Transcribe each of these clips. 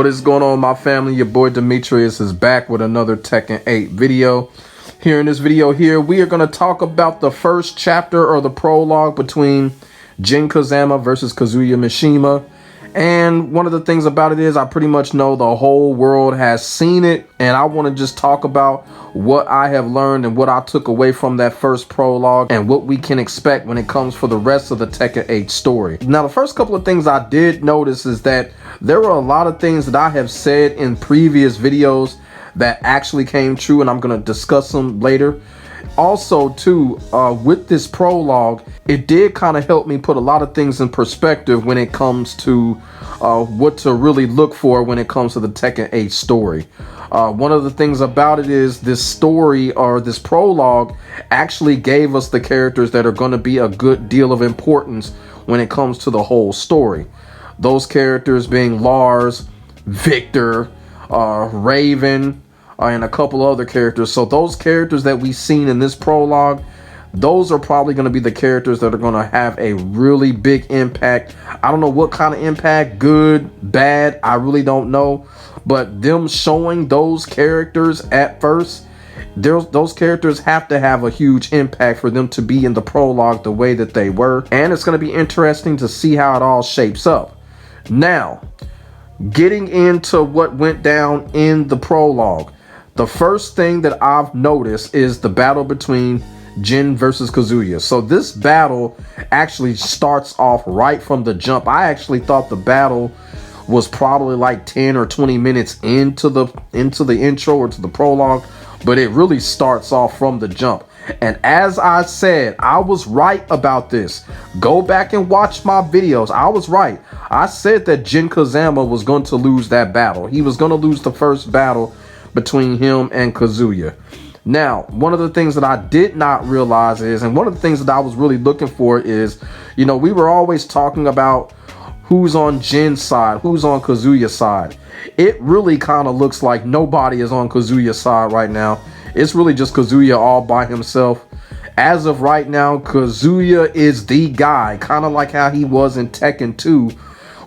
What is going on, my family? Your boy Demetrius is back with another Tekken 8 video. Here in this video here, we are going to talk about the first chapter or the prologue between Jin Kazama versus Kazuya Mishima. And one of the things about it is I pretty much know the whole world has seen it, and I want to just talk about what I have learned and what I took away from that first prologue and what we can expect when it comes for the rest of the Tekken 8 story. Now, the first couple of things I did notice is that there were a lot of things that I have said in previous videos that actually came true, and I'm going to discuss them later. Also, too, with this prologue, it did kind of help me put a lot of things in perspective when it comes to what to really look for when it comes to the Tekken 8 story. One of the things about it is this story or this prologue actually gave us the characters that are going to be a good deal of importance when it comes to the whole story. Those characters being Lars, Victor, Raven, and a couple other characters. So those characters that we've seen in this prologue, those are probably going to be the characters that are going to have a really big impact. I don't know what kind of impact, good, bad, I really don't know. But them showing those characters at first, those characters have to have a huge impact for them to be in the prologue the way that they were. And it's going to be interesting to see how it all shapes up. Now, getting into what went down in the prologue, the first thing that I've noticed is the battle between Jin versus Kazuya. So this battle actually starts off right from the jump. I actually thought the battle was probably like 10 or 20 minutes into the intro or to the prologue, but it really starts off from the jump. And as I said, I was right about this. Go back and watch my videos. I was right. I said that Jin Kazama was going to lose that battle. He was going to lose the first battle between him and Kazuya. Now, one of the things that I did not realize is, and one of the things that I was really looking for is, you know, we were always talking about who's on Jin's side, who's on Kazuya's side. It really kind of looks like nobody is on Kazuya's side right now. It's really just Kazuya all by himself. As of right now, Kazuya is the guy, kind of like how he was in Tekken 2,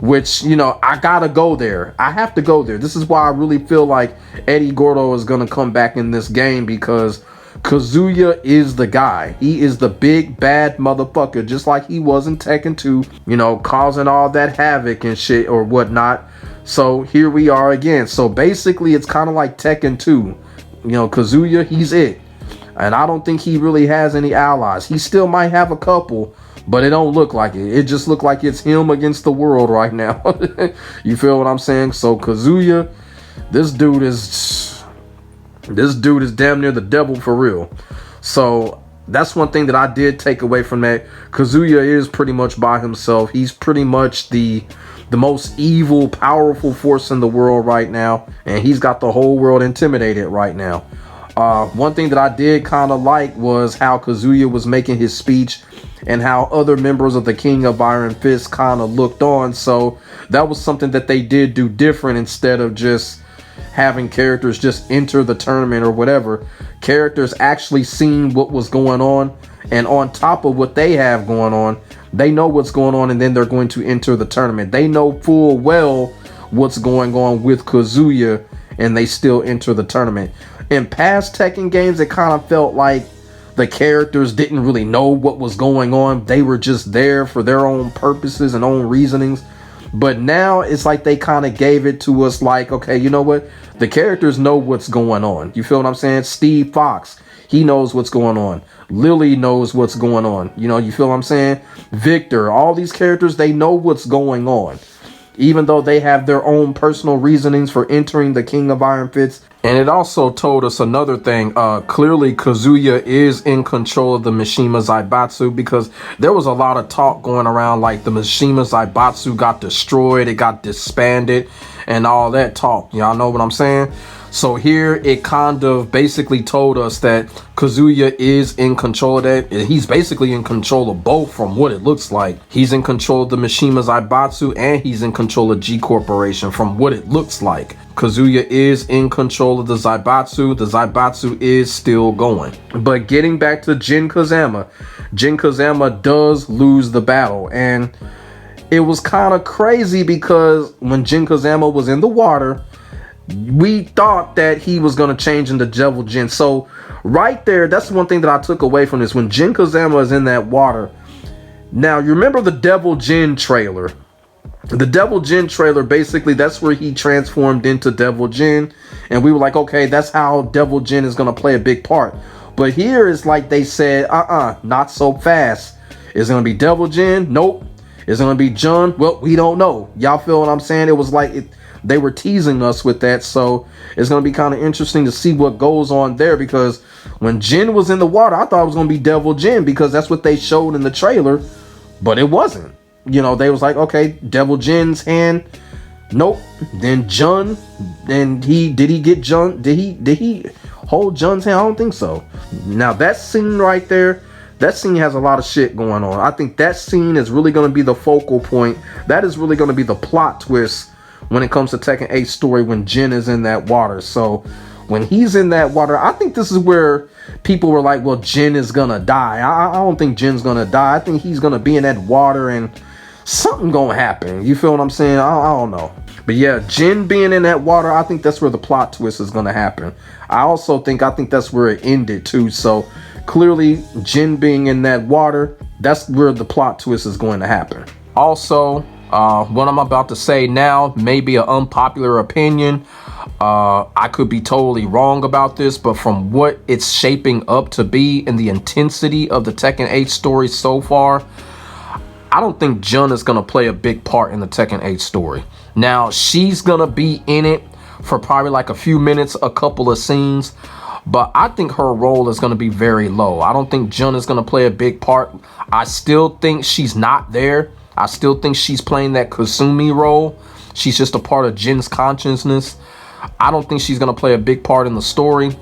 which, you know, I gotta go there. I have to go there. This is why I really feel like Eddie Gordo is gonna come back in this game, because Kazuya is the guy. He is the big bad motherfucker, just like he was in Tekken 2, you know, causing all that havoc and shit or whatnot. So here we are again. So basically it's kind of like Tekken 2. You know, Kazuya, he's it. And I don't think he really has any allies. He still might have a couple, but it don't look like it. It just look like it's him against the world right now. You feel what I'm saying? So Kazuya, this dude is damn near the devil for real. So that's one thing that I did take away from that. Kazuya is pretty much by himself. He's pretty much the most evil, powerful force in the world right now, and he's got the whole world intimidated right now. One thing that I did kind of like was how Kazuya was making his speech and how other members of the King of Iron Fist kind of looked on. So that was something that they did do different. Instead of just having characters just enter the tournament or whatever, characters actually seen what was going on, and on top of what they have going on, they know what's going on, and then they're going to enter the tournament. They know full well what's going on with Kazuya, and they still enter the tournament. In past Tekken games, it kind of felt like the characters didn't really know what was going on. They were just there for their own purposes and own reasonings. But now it's like they kind of gave it to us like, okay, you know what? The characters know what's going on. You feel what I'm saying? Steve Fox, he knows what's going on. Lily knows what's going on. You know, you feel what I'm saying? Victor, all these characters, they know what's going on, even though they have their own personal reasonings for entering the King of Iron Fist. And it also told us another thing. Clearly, Kazuya is in control of the Mishima Zaibatsu, because there was a lot of talk going around like the Mishima Zaibatsu got destroyed, it got disbanded, and all that talk. Y'all know what I'm saying? So here it kind of basically told us that Kazuya is in control of that. He's basically in control of both from what it looks like. He's in control of the Mishima Zaibatsu, and he's in control of G Corporation from what it looks like. Kazuya is in control of the Zaibatsu. The Zaibatsu is still going. But getting back to Jin Kazama does lose the battle. And it was kind of crazy because when Jin Kazama was in the water, we thought that he was going to change into Devil Jin. So right there, that's one thing that I took away from this. When Jin Kazama is in that water, now you remember the Devil Jin trailer. The Devil Jin trailer, basically, that's where he transformed into Devil Jin. And we were like, okay, that's how Devil Jin is going to play a big part. But here is like they said, not so fast. Is it going to be Devil Jin? Nope. Is it going to be Jun? Well, we don't know. Y'all feel what I'm saying? It was like they were teasing us with that. So it's going to be kind of interesting to see what goes on there. Because when Jin was in the water, I thought it was going to be Devil Jin because that's what they showed in the trailer. But it wasn't. You know, they was like, okay, Devil Jin's hand. Nope. Then Jun. And did he get Jun? Did he hold Jun's hand? I don't think so. Now that scene right there, that scene has a lot of shit going on. I think that scene is really going to be the focal point. That is really going to be the plot twist when it comes to Tekken 8 story when Jin is in that water. So when he's in that water, I think this is where people were like, well, Jin is going to die. I don't think Jin's going to die. I think he's going to be in that water and something gonna happen. You feel what I'm saying? I don't know. But yeah, Jin being in that water, I think that's where the plot twist is gonna happen. I think that's where it ended too. So clearly Jin being in that water, that's where the plot twist is going to happen. Also, what I'm about to say now may be an unpopular opinion. I could be totally wrong about this, but from what it's shaping up to be and the intensity of the Tekken 8 story so far, I don't think Jun is going to play a big part in the Tekken 8 story. Now, she's going to be in it for probably like a few minutes, a couple of scenes, but I think her role is going to be very low. I don't think Jun is going to play a big part. I still think she's not there. I still think she's playing that Kasumi role. She's just a part of Jin's consciousness. I don't think she's going to play a big part in the story.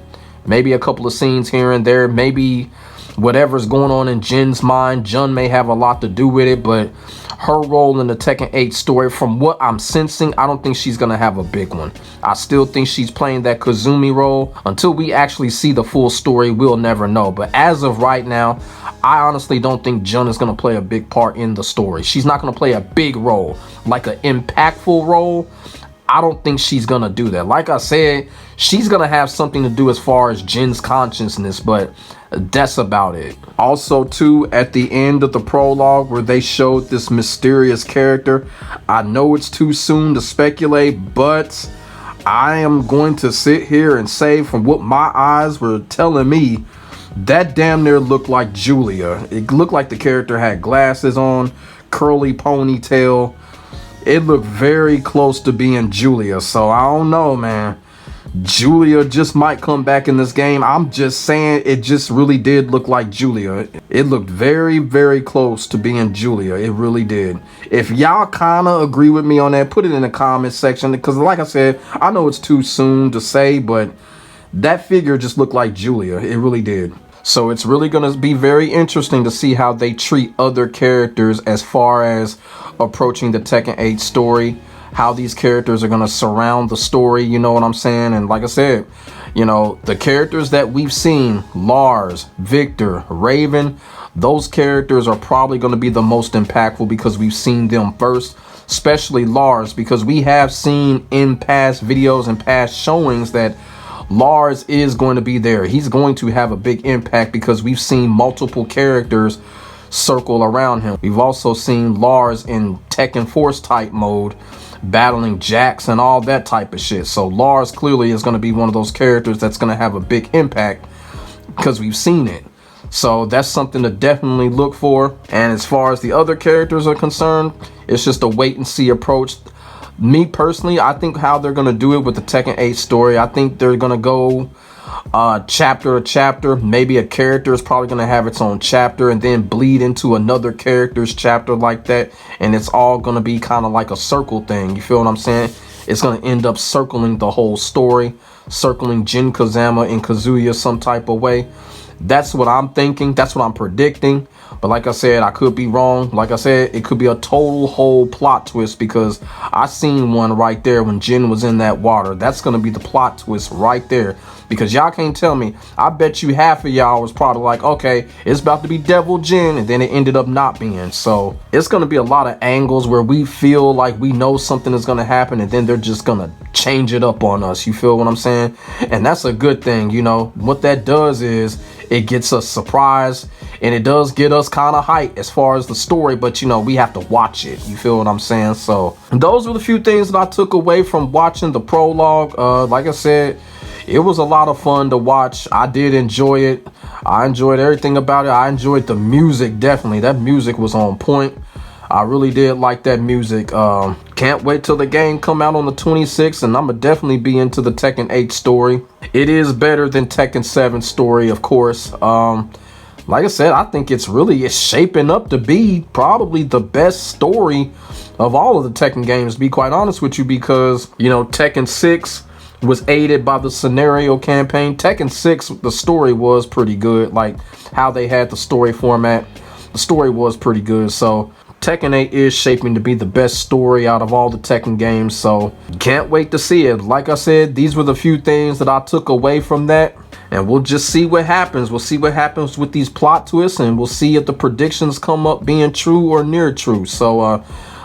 Maybe a couple of scenes here and there. Maybe whatever's going on in Jin's mind, Jun may have a lot to do with it, but her role in the Tekken 8 story, from what I'm sensing, I don't think she's going to have a big one. I still think she's playing that Kazumi role. Until we actually see the full story, we'll never know. But as of right now, I honestly don't think Jun is going to play a big part in the story. She's not going to play a big role, like an impactful role. I don't think she's going to do that. Like I said, she's going to have something to do as far as Jin's consciousness, but that's about it. Also, too, at the end of the prologue where they showed this mysterious character, I know it's too soon to speculate, but I am going to sit here and say from what my eyes were telling me, that damn near looked like Julia. It looked like the character had glasses on, curly ponytail. It looked very close to being Julia, so I don't know, man. Julia just might come back in this game. I'm just saying, it just really did look like Julia. It looked very, very close to being Julia. It really did. If y'all kind of agree with me on that, put it in the comment section. Because like I said, I know it's too soon to say, but that figure just looked like Julia. It really did. So it's really going to be very interesting to see how they treat other characters as far as approaching the Tekken 8 story. How these characters are going to surround the story, you know what I'm saying? And like I said, you know, the characters that we've seen, Lars, Victor, Raven, those characters are probably going to be the most impactful because we've seen them first, especially Lars, because we have seen in past videos and past showings that Lars is going to be there. He's going to have a big impact because we've seen multiple characters circle around him. We've also seen Lars in Tekken Force type mode, battling Jax and all that type of shit. So Lars clearly is going to be one of those characters that's going to have a big impact because we've seen it. So that's something to definitely look for. And as far as the other characters are concerned, it's just a wait and see approach. Me personally, I think how they're going to do it with the Tekken 8 story, I think they're going to go chapter to chapter. Maybe a character is probably going to have its own chapter and then bleed into another character's chapter like that. And it's all going to be kind of like a circle thing. You feel what I'm saying? It's going to end up circling the whole story, circling Jin Kazama and Kazuya some type of way. That's what I'm thinking. That's what I'm predicting. But like I said, I could be wrong. Like I said, it could be a total whole plot twist, because I seen one right there when Jin was in that water. That's going to be the plot twist right there. Because y'all can't tell me. I bet you half of y'all was probably like, okay, it's about to be Devil Jin, and then it ended up not being. So it's going to be a lot of angles where we feel like we know something is going to happen, and then they're just going to change it up on us. You feel what I'm saying? And that's a good thing. You know, what that does is it gets us surprised, and it does get us kind of hyped as far as the story, but you know, we have to watch it. You feel what I'm saying? So those were the few things that I took away from watching the prologue. Like I said, it was a lot of fun to watch. I did enjoy it. I enjoyed everything about it. I enjoyed the music, definitely. That music was on point. I really did like that music. Can't wait till the game come out on the 26th, and I'm gonna definitely be into the Tekken 8 story. It is better than Tekken 7 story, of course. Like I said, I think it's shaping up to be probably the best story of all of the Tekken games, to be quite honest with you, because, you know, Tekken 6 was aided by the scenario campaign. Tekken 6, the story was pretty good. Like how they had the story format, the story was pretty good. So Tekken 8 is shaping to be the best story out of all the Tekken games. So can't wait to see it. Like I said, these were the few things that I took away from that. And we'll just see what happens. We'll see what happens with these plot twists, and we'll see if the predictions come up being true or near true. So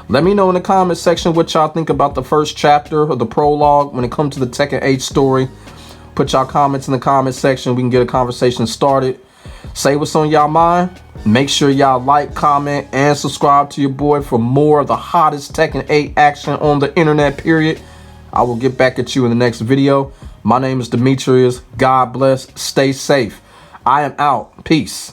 let me know in the comment section what y'all think about the first chapter of the prologue when it comes to the Tekken 8 story. Put y'all comments in the comment section. We can get a conversation started. Say what's on y'all mind. Make sure y'all like, comment, and subscribe to your boy for more of the hottest Tekken 8 action on the internet, period. I will get back at you in the next video. My name is Demetrius. God bless. Stay safe. I am out. Peace.